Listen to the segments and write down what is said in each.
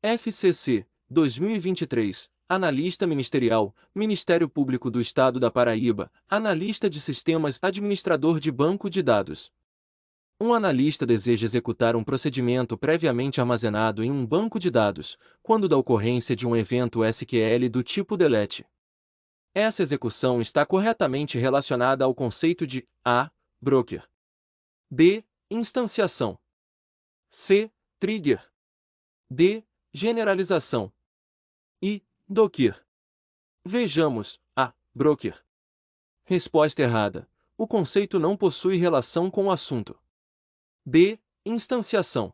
FCC, 2023, Analista Ministerial, Ministério Público do Estado da Paraíba, Analista de Sistemas, Administrador de Banco de Dados. Um analista deseja executar um procedimento previamente armazenado em um banco de dados, quando da ocorrência de um evento SQL do tipo delete. Essa execução está corretamente relacionada ao conceito de A. Broker, B. Instanciação, C. Trigger, D. Generalização e Docker. Vejamos A. Broker. Resposta errada. O conceito não possui relação com o assunto. B. Instanciação.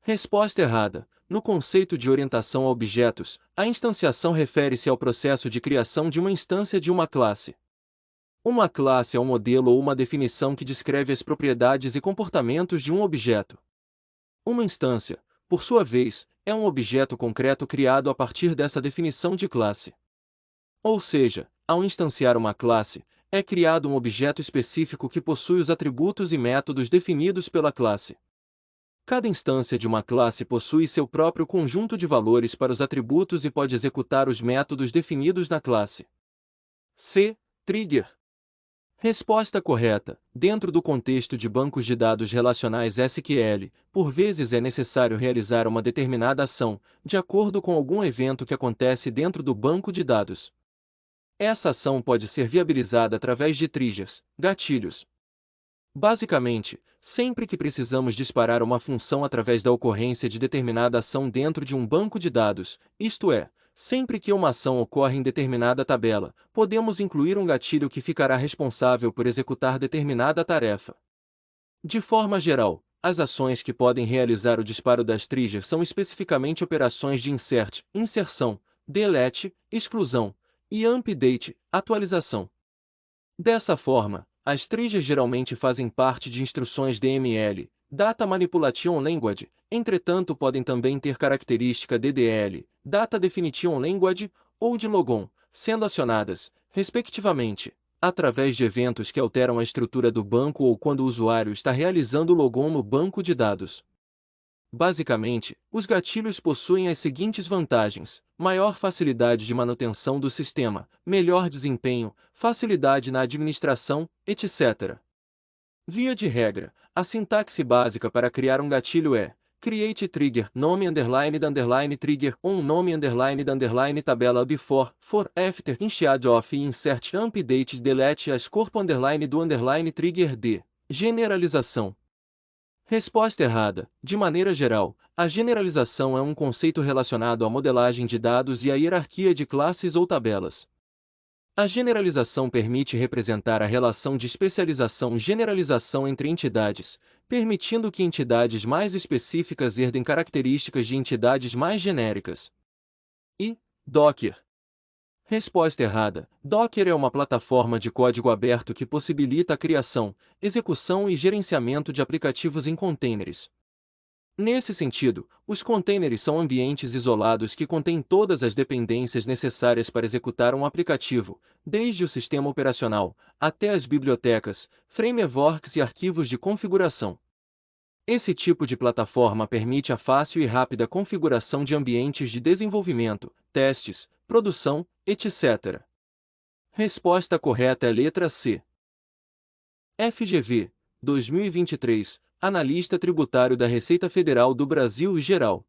Resposta errada. No conceito de orientação a objetos, a instanciação refere-se ao processo de criação de uma instância de uma classe. Uma classe é um modelo ou uma definição que descreve as propriedades e comportamentos de um objeto. Uma instância, por sua vez, é um objeto concreto criado a partir dessa definição de classe. Ou seja, ao instanciar uma classe, é criado um objeto específico que possui os atributos e métodos definidos pela classe. Cada instância de uma classe possui seu próprio conjunto de valores para os atributos e pode executar os métodos definidos na classe. C. Trigger. Resposta correta. Dentro do contexto de bancos de dados relacionais SQL, por vezes é necessário realizar uma determinada ação, de acordo com algum evento que acontece dentro do banco de dados. Essa ação pode ser viabilizada através de triggers, gatilhos. Basicamente, sempre que precisamos disparar uma função através da ocorrência de determinada ação dentro de um banco de dados, isto é, sempre que uma ação ocorre em determinada tabela, podemos incluir um gatilho que ficará responsável por executar determinada tarefa. De forma geral, as ações que podem realizar o disparo das triggers são especificamente operações de insert, inserção, delete, exclusão, e update, atualização. Dessa forma, as triggers geralmente fazem parte de instruções DML, Data Manipulation Language, entretanto podem também ter característica DDL, Data Definition Language, ou de logon, sendo acionadas, respectivamente, através de eventos que alteram a estrutura do banco ou quando o usuário está realizando o logon no banco de dados. Basicamente, os gatilhos possuem as seguintes vantagens: maior facilidade de manutenção do sistema, melhor desempenho, facilidade na administração, etc. Via de regra, a sintaxe básica para criar um gatilho é create trigger nome underline da underline trigger nome underline da underline tabela before for after initiate of e insert update delete as corpo underline do underline trigger d. Generalização. Resposta errada. De maneira geral, a generalização é um conceito relacionado à modelagem de dados e à hierarquia de classes ou tabelas. A generalização permite representar a relação de especialização-generalização entre entidades, permitindo que entidades mais específicas herdem características de entidades mais genéricas. E Docker. Resposta errada. Docker é uma plataforma de código aberto que possibilita a criação, execução e gerenciamento de aplicativos em containers. Nesse sentido, os containers são ambientes isolados que contêm todas as dependências necessárias para executar um aplicativo, desde o sistema operacional, até as bibliotecas, frameworks e arquivos de configuração. Esse tipo de plataforma permite a fácil e rápida configuração de ambientes de desenvolvimento, testes, produção, etc. Resposta correta é letra C. FGV, 2023, Analista Tributário da Receita Federal do Brasil Geral.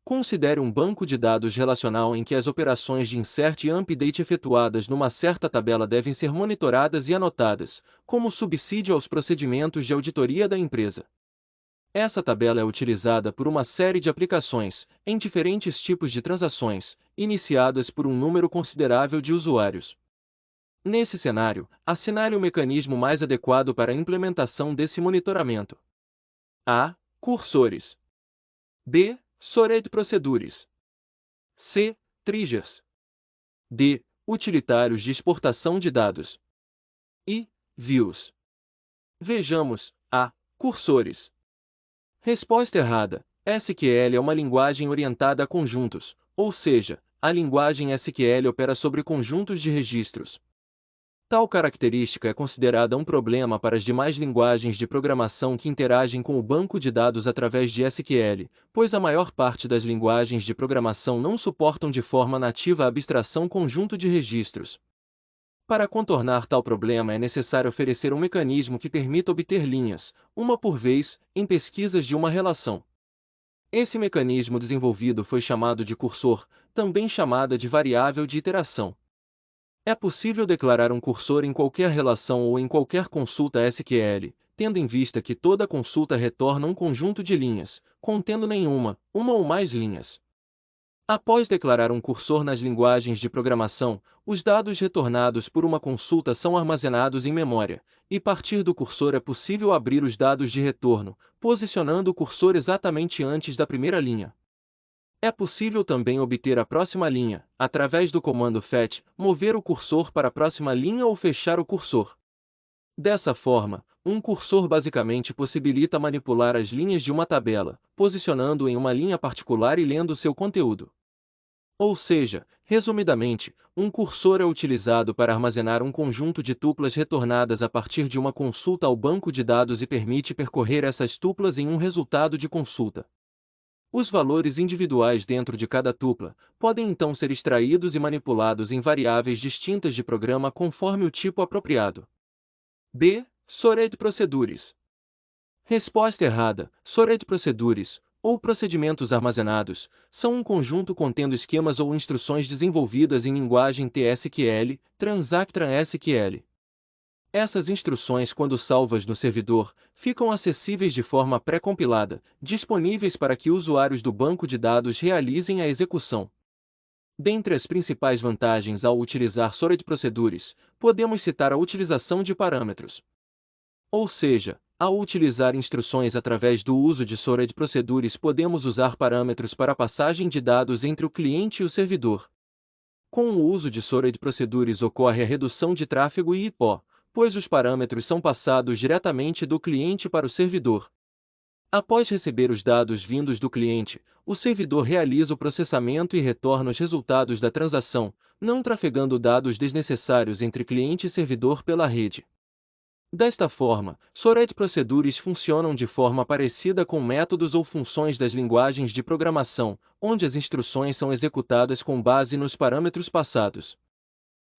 Considere um banco de dados relacional em que as operações de insert e update efetuadas numa certa tabela devem ser monitoradas e anotadas, como subsídio aos procedimentos de auditoria da empresa. Essa tabela é utilizada por uma série de aplicações, em diferentes tipos de transações, iniciadas por um número considerável de usuários. Nesse cenário, assinale o mecanismo mais adequado para a implementação desse monitoramento. A. Cursores. B. Stored Procedures. C. Triggers. D. Utilitários de exportação de dados. E. Views. Vejamos. A. Cursores. Resposta errada. SQL é uma linguagem orientada a conjuntos, ou seja, a linguagem SQL opera sobre conjuntos de registros. Tal característica é considerada um problema para as demais linguagens de programação que interagem com o banco de dados através de SQL, pois a maior parte das linguagens de programação não suportam de forma nativa a abstração conjunto de registros. Para contornar tal problema é necessário oferecer um mecanismo que permita obter linhas, uma por vez, em pesquisas de uma relação. Esse mecanismo desenvolvido foi chamado de cursor, também chamada de variável de iteração. É possível declarar um cursor em qualquer relação ou em qualquer consulta SQL, tendo em vista que toda consulta retorna um conjunto de linhas, contendo uma ou mais linhas. Após declarar um cursor nas linguagens de programação, os dados retornados por uma consulta são armazenados em memória, e a partir do cursor é possível abrir os dados de retorno, posicionando o cursor exatamente antes da primeira linha. É possível também obter a próxima linha, através do comando fetch, mover o cursor para a próxima linha ou fechar o cursor. Dessa forma, um cursor basicamente possibilita manipular as linhas de uma tabela, posicionando-o em uma linha particular e lendo seu conteúdo. Ou seja, resumidamente, um cursor é utilizado para armazenar um conjunto de tuplas retornadas a partir de uma consulta ao banco de dados e permite percorrer essas tuplas em um resultado de consulta. Os valores individuais dentro de cada tupla podem então ser extraídos e manipulados em variáveis distintas de programa conforme o tipo apropriado. B. Stored Procedures. Resposta errada. Stored Procedures, ou procedimentos armazenados, são um conjunto contendo esquemas ou instruções desenvolvidas em linguagem TSQL, Transaction SQL. Essas instruções, quando salvas no servidor, ficam acessíveis de forma pré-compilada, disponíveis para que usuários do banco de dados realizem a execução. Dentre as principais vantagens ao utilizar Stored Procedures, podemos citar a utilização de parâmetros. Ou seja, ao utilizar instruções através do uso de Stored Procedures podemos usar parâmetros para a passagem de dados entre o cliente e o servidor. Com o uso de Stored Procedures ocorre a redução de tráfego e IPO, pois os parâmetros são passados diretamente do cliente para o servidor. Após receber os dados vindos do cliente, o servidor realiza o processamento e retorna os resultados da transação, não trafegando dados desnecessários entre cliente e servidor pela rede. Desta forma, Stored Procedures funcionam de forma parecida com métodos ou funções das linguagens de programação, onde as instruções são executadas com base nos parâmetros passados.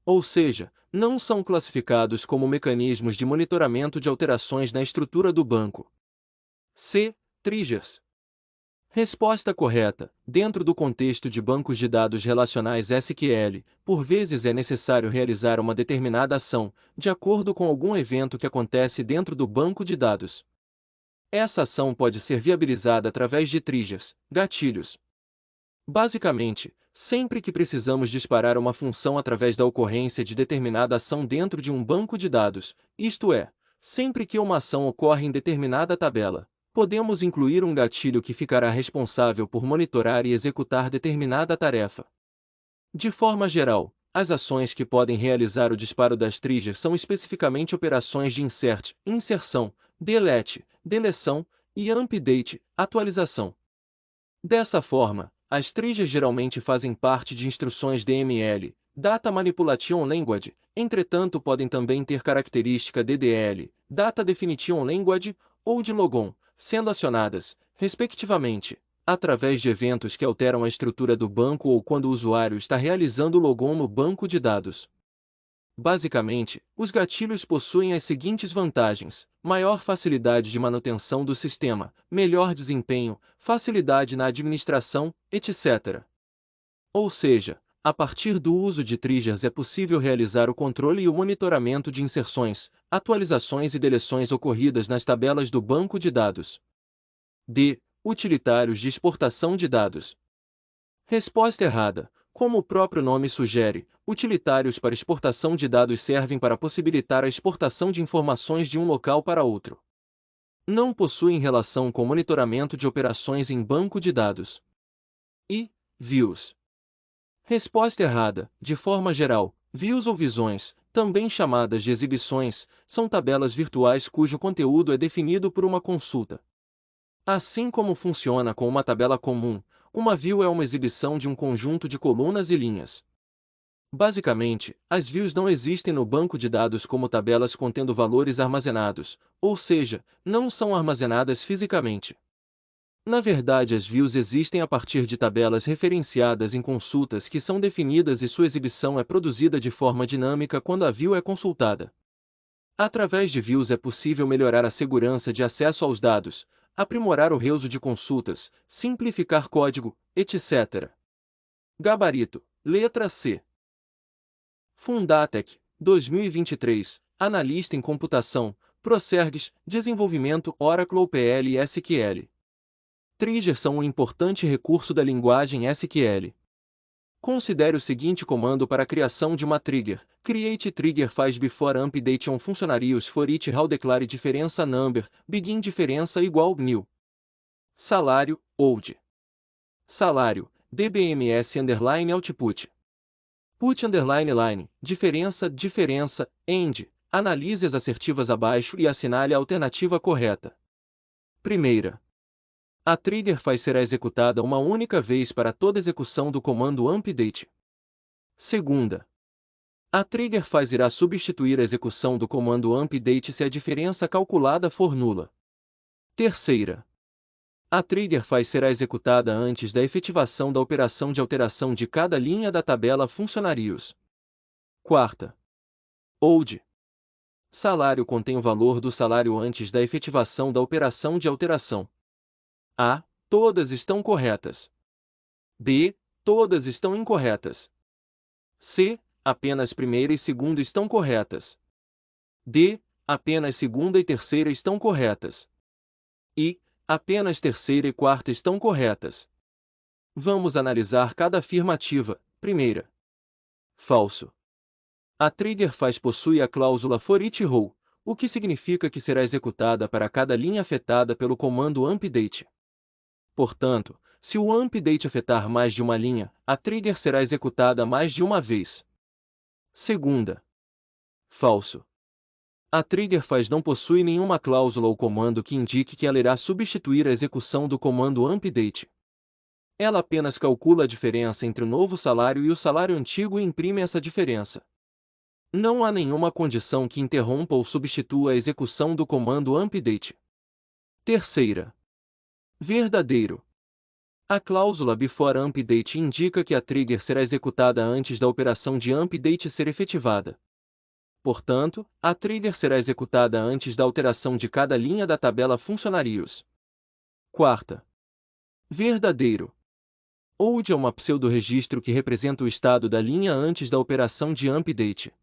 Ou seja, não são classificados como mecanismos de monitoramento de alterações na estrutura do banco. C. Triggers. Resposta correta. Dentro do contexto de bancos de dados relacionais SQL, por vezes é necessário realizar uma determinada ação, de acordo com algum evento que acontece dentro do banco de dados. Essa ação pode ser viabilizada através de triggers, gatilhos. Basicamente, sempre que precisamos disparar uma função através da ocorrência de determinada ação dentro de um banco de dados, isto é, sempre que uma ação ocorre em determinada tabela, podemos incluir um gatilho que ficará responsável por monitorar e executar determinada tarefa. De forma geral, as ações que podem realizar o disparo das triggers são especificamente operações de insert, inserção, delete, deleção e update, atualização. Dessa forma, as triggers geralmente fazem parte de instruções DML, Data Manipulation Language, entretanto podem também ter característica DDL, Data Definition Language, ou de logon, sendo acionadas, respectivamente, através de eventos que alteram a estrutura do banco ou quando o usuário está realizando o logon no banco de dados. Basicamente, os gatilhos possuem as seguintes vantagens: maior facilidade de manutenção do sistema, melhor desempenho, facilidade na administração, etc. Ou seja, a partir do uso de triggers é possível realizar o controle e o monitoramento de inserções, atualizações e deleções ocorridas nas tabelas do banco de dados. D. Utilitários de exportação de dados. Resposta errada. Como o próprio nome sugere, utilitários para exportação de dados servem para possibilitar a exportação de informações de um local para outro. Não possuem relação com monitoramento de operações em banco de dados. E. Views. Resposta errada. De forma geral, views ou visões, também chamadas de exibições, são tabelas virtuais cujo conteúdo é definido por uma consulta. Assim como funciona com uma tabela comum, uma view é uma exibição de um conjunto de colunas e linhas. Basicamente, as views não existem no banco de dados como tabelas contendo valores armazenados, ou seja, não são armazenadas fisicamente. Na verdade, as views existem a partir de tabelas referenciadas em consultas que são definidas e sua exibição é produzida de forma dinâmica quando a view é consultada. Através de views é possível melhorar a segurança de acesso aos dados, aprimorar o reuso de consultas, simplificar código, etc. Gabarito, letra C. Fundatec, 2023, analista em computação, Procergs, desenvolvimento Oracle OPL e SQL. Triggers são um importante recurso da linguagem SQL. Considere o seguinte comando para a criação de uma trigger. Create trigger faz before update on funcionários for it how declare diferença number, begin diferença igual new. Salário, old. Salário, dbms underline output. Put underline line, diferença, end. Analise as assertivas abaixo e assinale a alternativa correta. Primeira. A trigger faz será executada uma única vez para toda execução do comando update. Segunda. A trigger faz irá substituir a execução do comando update se a diferença calculada for nula. Terceira. A trigger faz será executada antes da efetivação da operação de alteração de cada linha da tabela funcionários. Quarta. Old. Salário contém o valor do salário antes da efetivação da operação de alteração. A. Todas estão corretas. B. Todas estão incorretas. C. Apenas primeira e segunda estão corretas. D. Apenas segunda e terceira estão corretas. E. Apenas terceira e quarta estão corretas. Vamos analisar cada afirmativa. Primeira. Falso. A trigger faz possui a cláusula for each row, o que significa que será executada para cada linha afetada pelo comando update. Portanto, se o update afetar mais de uma linha, a trigger será executada mais de uma vez. Segunda. Falso. A trigger faz não possui nenhuma cláusula ou comando que indique que ela irá substituir a execução do comando update. Ela apenas calcula a diferença entre o novo salário e o salário antigo e imprime essa diferença. Não há nenhuma condição que interrompa ou substitua a execução do comando update. Terceira. Verdadeiro. A cláusula before update indica que a trigger será executada antes da operação de update ser efetivada. Portanto, a trigger será executada antes da alteração de cada linha da tabela funcionários. Quarta. Verdadeiro. Old é uma pseudo-registro que representa o estado da linha antes da operação de update.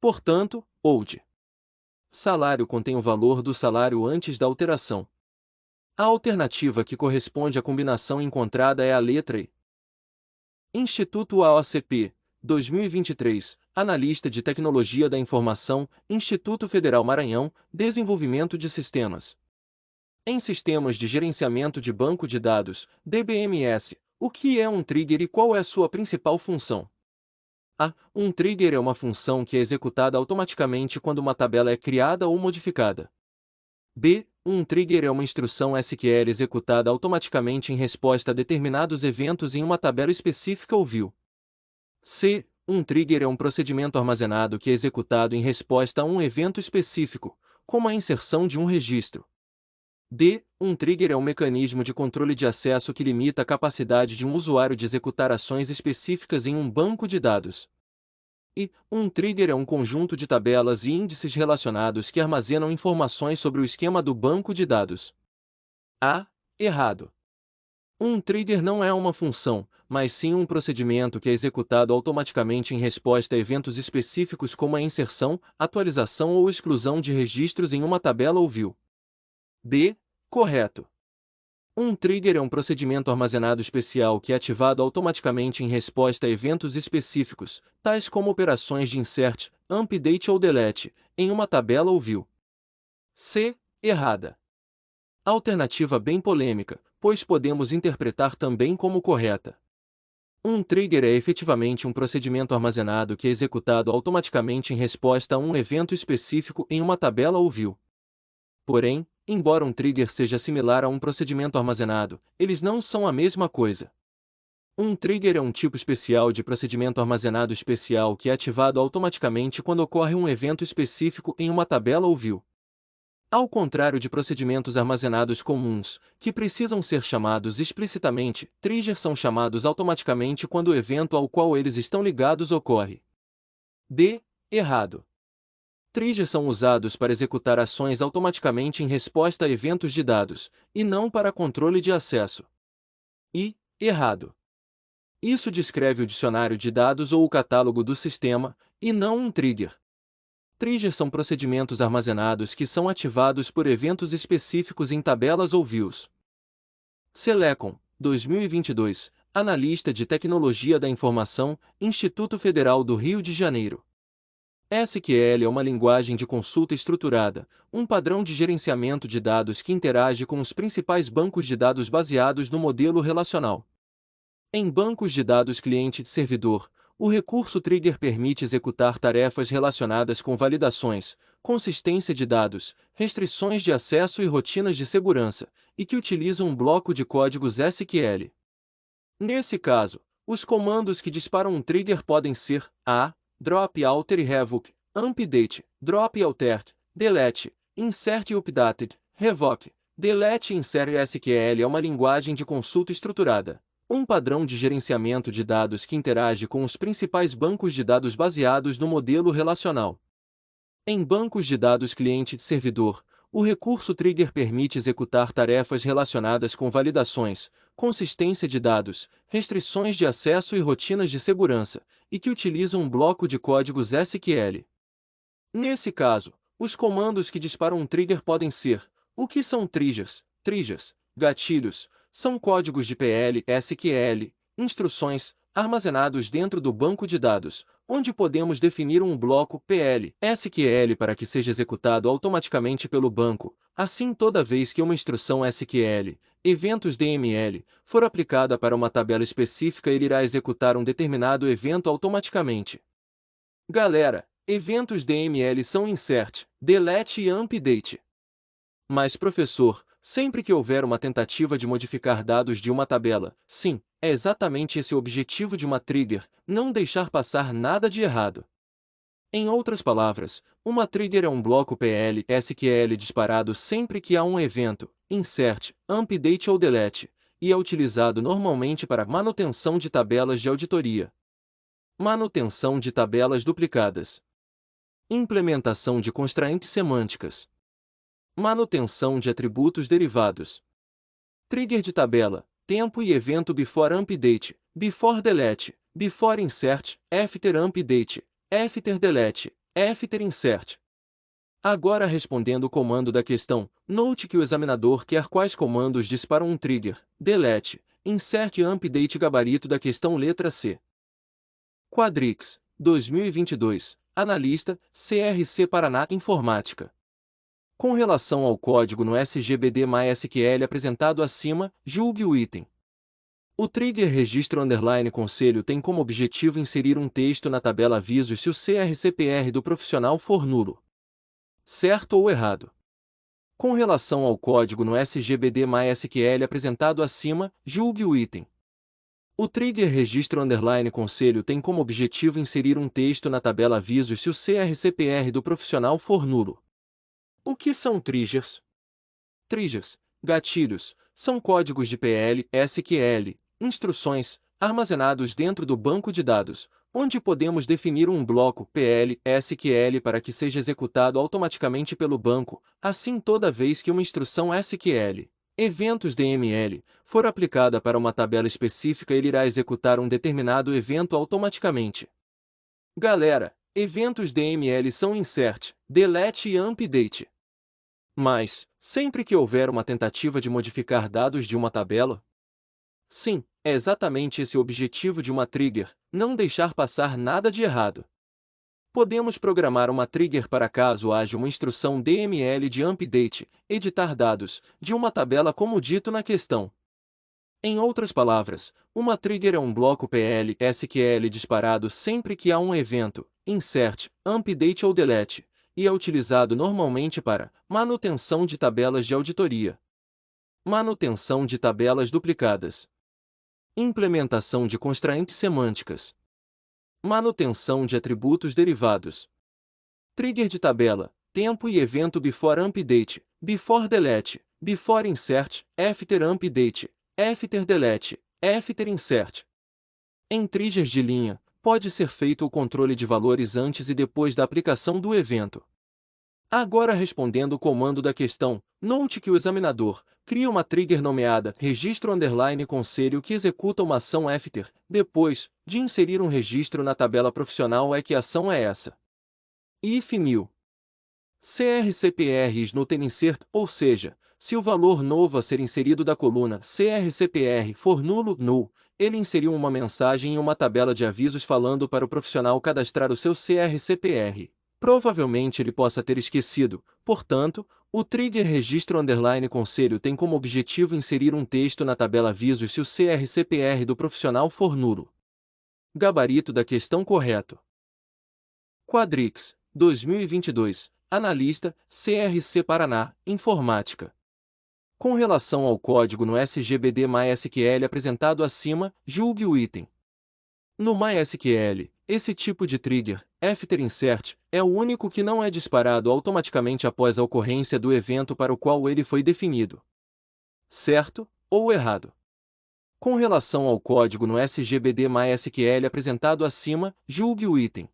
Portanto, old. Salário contém o valor do salário antes da alteração. A alternativa que corresponde à combinação encontrada é a letra E. Instituto AOCP, 2023, Analista de Tecnologia da Informação, Instituto Federal Maranhão, Desenvolvimento de Sistemas. Em Sistemas de Gerenciamento de Banco de Dados, DBMS, o que é um trigger e qual é sua principal função? A. Um trigger é uma função que é executada automaticamente quando uma tabela é criada ou modificada. B. Um trigger é uma instrução SQL executada automaticamente em resposta a determinados eventos em uma tabela específica ou view. C. Um trigger é um procedimento armazenado que é executado em resposta a um evento específico, como a inserção de um registro. D. Um trigger é um mecanismo de controle de acesso que limita a capacidade de um usuário de executar ações específicas em um banco de dados. E, um trigger é um conjunto de tabelas e índices relacionados que armazenam informações sobre o esquema do banco de dados. A. Errado. Um trigger não é uma função, mas sim um procedimento que é executado automaticamente em resposta a eventos específicos como a inserção, atualização ou exclusão de registros em uma tabela ou view. B. Correto. Um trigger é um procedimento armazenado especial que é ativado automaticamente em resposta a eventos específicos, tais como operações de insert, update ou delete, em uma tabela ou view. C. Errada. Alternativa bem polêmica, pois podemos interpretar também como correta. Um trigger é efetivamente um procedimento armazenado que é executado automaticamente em resposta a um evento específico em uma tabela ou view. Porém, embora um trigger seja similar a um procedimento armazenado, eles não são a mesma coisa. Um trigger é um tipo especial de procedimento armazenado especial que é ativado automaticamente quando ocorre um evento específico em uma tabela ou view. Ao contrário de procedimentos armazenados comuns, que precisam ser chamados explicitamente, triggers são chamados automaticamente quando o evento ao qual eles estão ligados ocorre. Errado. Triggers são usados para executar ações automaticamente em resposta a eventos de dados, e não para controle de acesso. Errado. Isso descreve o dicionário de dados ou o catálogo do sistema, e não um trigger. Triggers são procedimentos armazenados que são ativados por eventos específicos em tabelas ou views. Selecom, 2022, Analista de Tecnologia da Informação, Instituto Federal do Rio de Janeiro. SQL é uma linguagem de consulta estruturada, um padrão de gerenciamento de dados que interage com os principais bancos de dados baseados no modelo relacional. Em bancos de dados cliente-servidor, o recurso trigger permite executar tarefas relacionadas com validações, consistência de dados, restrições de acesso e rotinas de segurança, e que utilizam um bloco de códigos SQL. Nesse caso, os comandos que disparam um trigger podem ser drop alter e revoke, update, drop e alter, delete, insert e updated, revoke, delete e insert. SQL é uma linguagem de consulta estruturada, um padrão de gerenciamento de dados que interage com os principais bancos de dados baseados no modelo relacional. Em bancos de dados cliente-servidor, o recurso trigger permite executar tarefas relacionadas com validações, consistência de dados, restrições de acesso e rotinas de segurança, e que utilizam um bloco de códigos SQL. Nesse caso, os comandos que disparam um trigger podem ser: o que são triggers? Triggers, gatilhos, são códigos de PL, SQL, instruções, armazenados dentro do banco de dados, onde podemos definir um bloco PL, SQL para que seja executado automaticamente pelo banco. Assim, toda vez que uma instrução SQL, eventos DML, for aplicada para uma tabela específica, ele irá executar um determinado evento automaticamente. Galera, eventos DML são insert, delete e update. Mas professor, sempre que houver uma tentativa de modificar dados de uma tabela, sim, é exatamente esse o objetivo de uma trigger, não deixar passar nada de errado. Em outras palavras, uma trigger é um bloco PL SQL disparado sempre que há um evento, insert, update ou delete, e é utilizado normalmente para manutenção de tabelas de auditoria. Manutenção de tabelas duplicadas. Implementação de constraints semânticas. Manutenção de atributos derivados. Trigger de tabela, tempo e evento before update, before delete, before insert, after update, after delete, after insert. Agora respondendo o comando da questão, note que o examinador quer quais comandos disparam um trigger, delete, insert e update. Gabarito da questão letra C. Quadrix, 2022, Analista, CRC Paraná Informática. Com relação ao código no SGBD-MySQL apresentado acima, julgue o item. O trigger registro _ conselho tem como objetivo inserir um texto na tabela avisos se o CRCPR do profissional for nulo. Certo ou errado? Com relação ao código no SGBD-MySQL apresentado acima, julgue o item. O trigger registro _ conselho tem como objetivo inserir um texto na tabela avisos se o CRCPR do profissional for nulo. O que são triggers? Triggers, gatilhos, são códigos de PL, SQL, instruções, armazenados dentro do banco de dados, onde podemos definir um bloco PL, SQL para que seja executado automaticamente pelo banco. Assim, toda vez que uma instrução SQL, eventos DML, for aplicada para uma tabela específica, ele irá executar um determinado evento automaticamente. Galera, eventos DML são insert, delete e update. Mas, sempre que houver uma tentativa de modificar dados de uma tabela? Sim, é exatamente esse o objetivo de uma trigger, não deixar passar nada de errado. Podemos programar uma trigger para caso haja uma instrução DML de update, editar dados, de uma tabela como dito na questão. Em outras palavras, uma trigger é um bloco PL SQL disparado sempre que há um evento, insert, update ou delete, e é utilizado normalmente para manutenção de tabelas de auditoria. Manutenção de tabelas duplicadas. Implementação de constraints semânticas. Manutenção de atributos derivados. Trigger de tabela, tempo e evento before update, before delete, before insert, after update, after delete, after insert. Em triggers de linha, pode ser feito o controle de valores antes e depois da aplicação do evento. Agora respondendo o comando da questão, note que o examinador cria uma trigger nomeada registro underline conselho que executa uma ação after, depois de inserir um registro na tabela profissional é que a ação é essa. If new CRCPR is not insert, ou seja, se o valor novo a ser inserido da coluna CRCPR for null, ele inseriu uma mensagem em uma tabela de avisos falando para o profissional cadastrar o seu CRCPR. Provavelmente ele possa ter esquecido, portanto, o trigger registro underline conselho tem como objetivo inserir um texto na tabela avisos se o CRCPR do profissional for nulo. Gabarito da questão correto. Quadrix, 2022, analista, CRC Paraná, Informática. Com relação ao código no SGBD MySQL apresentado acima, julgue o item. No MySQL, esse tipo de trigger, after insert, é o único que não é disparado automaticamente após a ocorrência do evento para o qual ele foi definido. Certo ou errado? Com relação ao código no SGBD MySQL apresentado acima, julgue o item.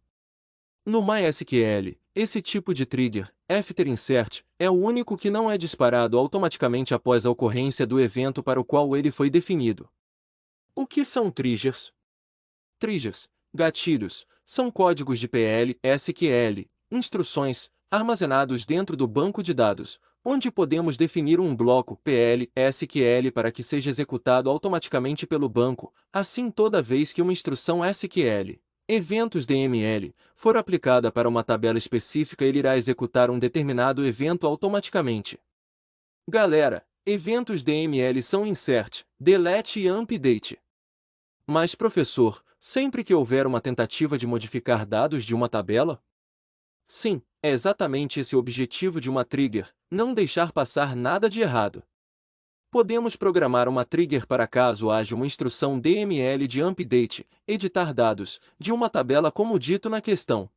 No MySQL, esse tipo de trigger, after insert, é o único que não é disparado automaticamente após a ocorrência do evento para o qual ele foi definido. O que são triggers? Triggers, gatilhos, são códigos de PL, SQL, instruções, armazenados dentro do banco de dados, onde podemos definir um bloco PL, SQL para que seja executado automaticamente pelo banco, assim toda vez que uma instrução SQL, eventos DML, for aplicada para uma tabela específica ele irá executar um determinado evento automaticamente. Galera, eventos DML são insert, delete e update. Mas professor, sempre que houver uma tentativa de modificar dados de uma tabela? Sim, é exatamente esse o objetivo de uma trigger, não deixar passar nada de errado. Podemos programar uma trigger para caso haja uma instrução DML de update, editar dados, de uma tabela como dito na questão.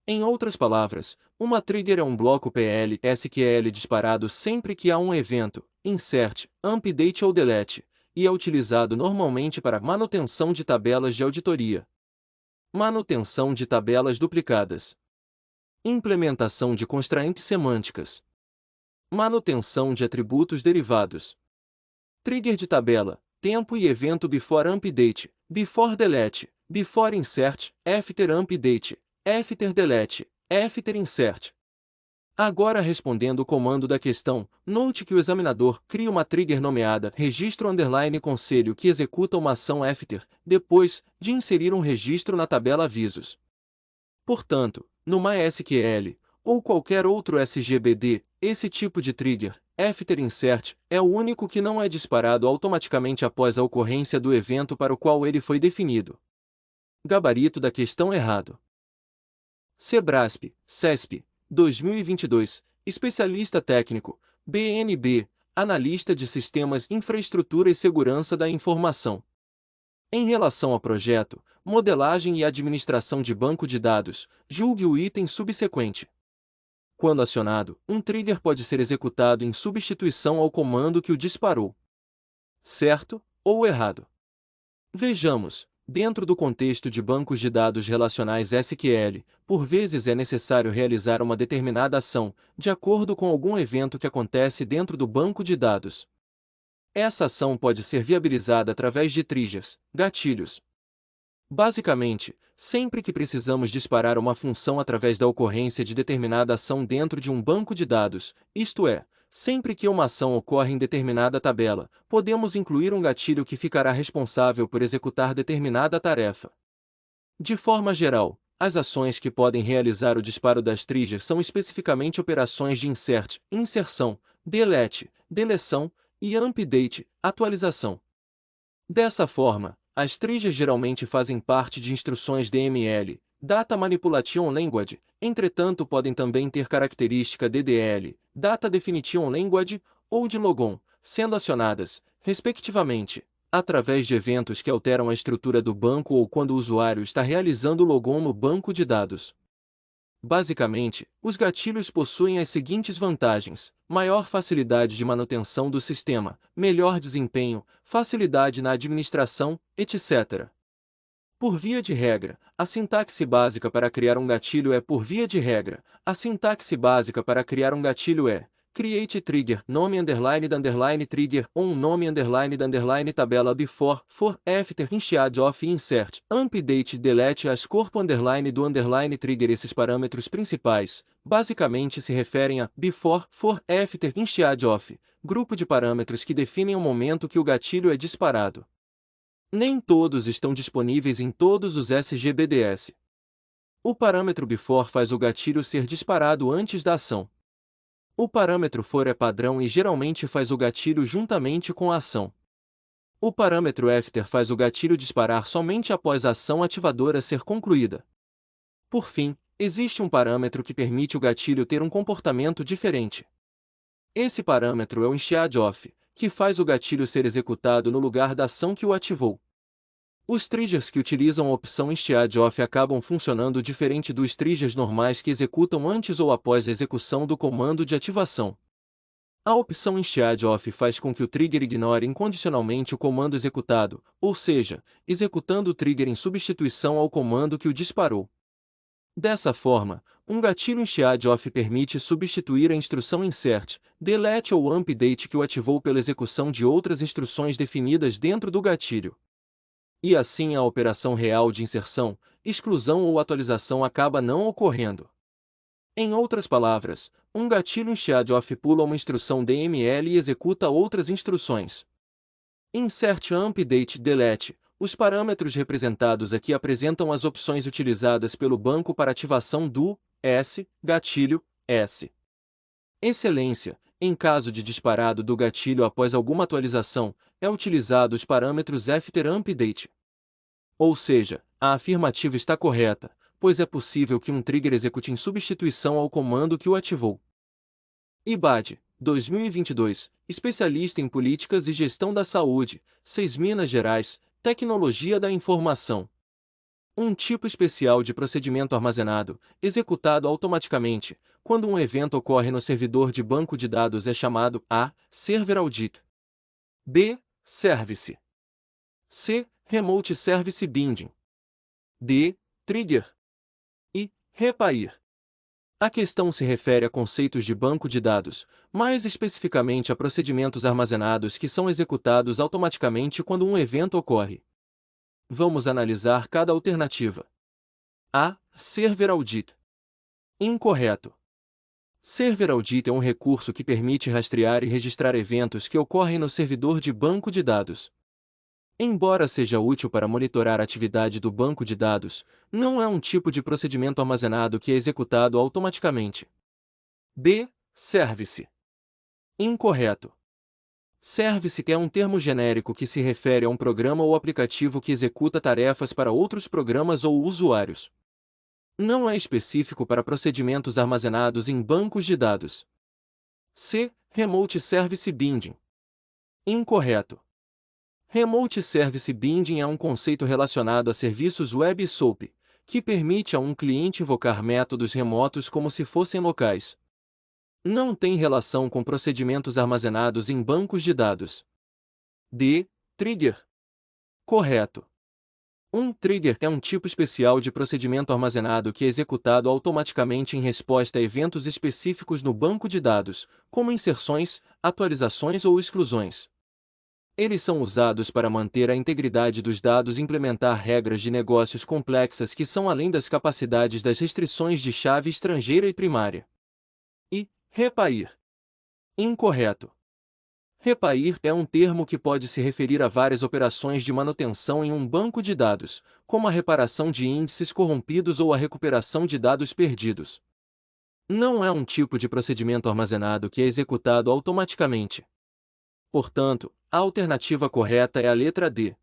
Em outras palavras, uma trigger é um bloco PL SQL disparado sempre que há um evento, insert, update ou delete, e é utilizado normalmente para manutenção de tabelas de auditoria. Manutenção de tabelas duplicadas. Implementação de constraints semânticas. Manutenção de atributos derivados. Trigger de tabela, tempo e evento before update, before delete, before insert, after update, after delete, after insert. Agora respondendo o comando da questão, note que o examinador cria uma trigger nomeada registro underline conselho que executa uma ação after, depois de inserir um registro na tabela avisos. Portanto, no MySQL, ou qualquer outro SGBD, esse tipo de trigger, after insert, é o único que não é disparado automaticamente após a ocorrência do evento para o qual ele foi definido. Gabarito da questão errado. Sebrasp, CESP, 2022, especialista técnico, BNB, analista de sistemas, infraestrutura e segurança da informação. Em relação ao projeto, modelagem e administração de banco de dados, julgue o item subsequente. Quando acionado, um trigger pode ser executado em substituição ao comando que o disparou. Certo ou errado? Vejamos. Dentro do contexto de bancos de dados relacionais SQL, por vezes é necessário realizar uma determinada ação, de acordo com algum evento que acontece dentro do banco de dados. Essa ação pode ser viabilizada através de triggers, gatilhos. Basicamente, sempre que precisamos disparar uma função através da ocorrência de determinada ação dentro de um banco de dados, isto é, sempre que uma ação ocorre em determinada tabela, podemos incluir um gatilho que ficará responsável por executar determinada tarefa. De forma geral, as ações que podem realizar o disparo das triggers são especificamente operações de insert, inserção, delete, deleção e update, atualização. Dessa forma, as triggers geralmente fazem parte de instruções DML, Data Manipulation Language, entretanto podem também ter característica DDL, Data Definition Language, ou de Logon, sendo acionadas, respectivamente, através de eventos que alteram a estrutura do banco ou quando o usuário está realizando login no banco de dados. Basicamente, os gatilhos possuem as seguintes vantagens: maior facilidade de manutenção do sistema, melhor desempenho, facilidade na administração, etc. Por via de regra, a sintaxe básica para criar um gatilho é por via de regra. A sintaxe básica para criar um gatilho é create trigger, nome underline da underline trigger, on nome underline da underline tabela before, for, after, initiad of, insert, update, delete as corpo underline do underline trigger. Esses parâmetros principais, basicamente se referem a before, for, after, initiad of, grupo de parâmetros que definem o momento que o gatilho é disparado. Nem todos estão disponíveis em todos os SGBDS. O parâmetro before faz o gatilho ser disparado antes da ação. O parâmetro for é padrão e geralmente faz o gatilho juntamente com a ação. O parâmetro after faz o gatilho disparar somente após a ação ativadora ser concluída. Por fim, existe um parâmetro que permite o gatilho ter um comportamento diferente. Esse parâmetro é o initiad of, que faz o gatilho ser executado no lugar da ação que o ativou. Os triggers que utilizam a opção initiad of acabam funcionando diferente dos triggers normais que executam antes ou após a execução do comando de ativação. A opção initiad of faz com que o trigger ignore incondicionalmente o comando executado, ou seja, executando o trigger em substituição ao comando que o disparou. Dessa forma, um gatilho initiad of permite substituir a instrução insert, delete ou update que o ativou pela execução de outras instruções definidas dentro do gatilho. E assim a operação real de inserção, exclusão ou atualização acaba não ocorrendo. Em outras palavras, um gatilho initiad of pula uma instrução DML e executa outras instruções. Insert, update, delete. Os parâmetros representados aqui apresentam as opções utilizadas pelo banco para ativação do gatilho S. Excelência. Em caso de disparado do gatilho após alguma atualização, é utilizado os parâmetros after update. Ou seja, a afirmativa está correta, pois é possível que um trigger execute em substituição ao comando que o ativou. IBAD, 2022, especialista em políticas e gestão da saúde, 6 Minas Gerais, tecnologia da informação. Um tipo especial de procedimento armazenado, executado automaticamente, quando um evento ocorre no servidor de banco de dados é chamado A. Server Audit. B. Service. C. Remote Service Binding. D. Trigger. E. Repair. A questão se refere a conceitos de banco de dados, mais especificamente a procedimentos armazenados que são executados automaticamente quando um evento ocorre. Vamos analisar cada alternativa. A. Server Audit. Incorreto. Server Audit é um recurso que permite rastrear e registrar eventos que ocorrem no servidor de banco de dados. Embora seja útil para monitorar a atividade do banco de dados, não é um tipo de procedimento armazenado que é executado automaticamente. B. Service. Incorreto. Service é um termo genérico que se refere a um programa ou aplicativo que executa tarefas para outros programas ou usuários. Não é específico para procedimentos armazenados em bancos de dados. C. Remote Service Binding. Incorreto. Remote Service Binding é um conceito relacionado a serviços web SOAP, que permite a um cliente invocar métodos remotos como se fossem locais. Não tem relação com procedimentos armazenados em bancos de dados. D. Trigger. Correto. Um trigger é um tipo especial de procedimento armazenado que é executado automaticamente em resposta a eventos específicos no banco de dados, como inserções, atualizações ou exclusões. Eles são usados para manter a integridade dos dados e implementar regras de negócios complexas que são além das capacidades das restrições de chave estrangeira e primária. E. Repair. Incorreto. Repair é um termo que pode se referir a várias operações de manutenção em um banco de dados, como a reparação de índices corrompidos ou a recuperação de dados perdidos. Não é um tipo de procedimento armazenado que é executado automaticamente. Portanto, a alternativa correta é a letra D.